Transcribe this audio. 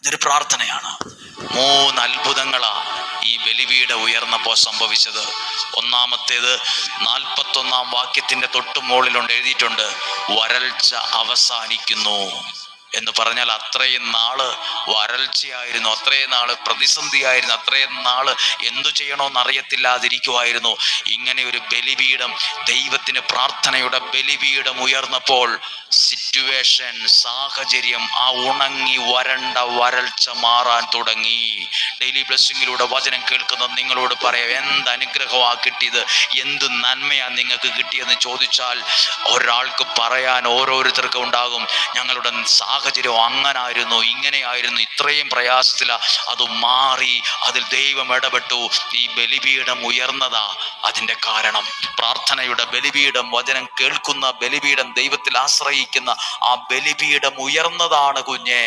ഇതൊരു പ്രാർത്ഥനയാണ്. 3 അത്ഭുതങ്ങളാ ഈ ബലിപീഠം ഉയർന്നപ്പോൾ സംഭവിച്ചത്. ഒന്നാമത്തേത് 41-ാം വാക്യത്തിന്റെ തൊട്ടു മുകളിലുണ്ട്, എഴുതിയിട്ടുണ്ട്, വരൾച്ച അവസാനിക്കുന്നു എന്ന് പറഞ്ഞാൽ അത്രയും നാള് വരൾച്ചയായിരുന്നു, അത്രയും നാള് പ്രതിസന്ധിയായിരുന്നു, അത്രയും നാള് എന്തു ചെയ്യണമെന്ന് അറിയത്തില്ലാതിരിക്കുമായിരുന്നു. ഇങ്ങനെ ഒരു ബലിപീഠം, ദൈവത്തിന് പ്രാർത്ഥനയുടെ ബലിപീഠം ഉയർന്നപ്പോൾ സിറ്റുവേഷൻ, സാഹചര്യം, ആ ഉണങ്ങി വരണ്ട വരൾച്ച മാറാൻ തുടങ്ങി. ഡെയിലി ബ്ലെസ്സിങ്ങിലൂടെ വചനം കേൾക്കുന്ന നിങ്ങളോട് പറയാം, എന്ത് അനുഗ്രഹമാ കിട്ടിയത്, എന്ത് നന്മയാ നിങ്ങൾക്ക് കിട്ടിയെന്ന് ചോദിച്ചാൽ ഒരാൾക്ക് പറയാൻ ഓരോരുത്തർക്കും ഉണ്ടാകും. ഞങ്ങളുടെ സാഹചര്യം അങ്ങനായിരുന്നു, ഇങ്ങനെയായിരുന്നു, ഇത്രയും പ്രയാസത്തിലാ, അത് മാറി, അതിൽ ദൈവം ഇടപെട്ടു. ഈ ബലിപീഠം ഉയർന്നതാ അതിൻ്റെ കാരണം. പ്രാർത്ഥനയുടെ ബലിപീഠം, വചനം കേൾക്കുന്ന ബലിപീഠം, ദൈവത്തിൽ ആശ്രയിക്കുന്ന ആ ബലിപീഠം ഉയർന്നതാണ് കുഞ്ഞെ.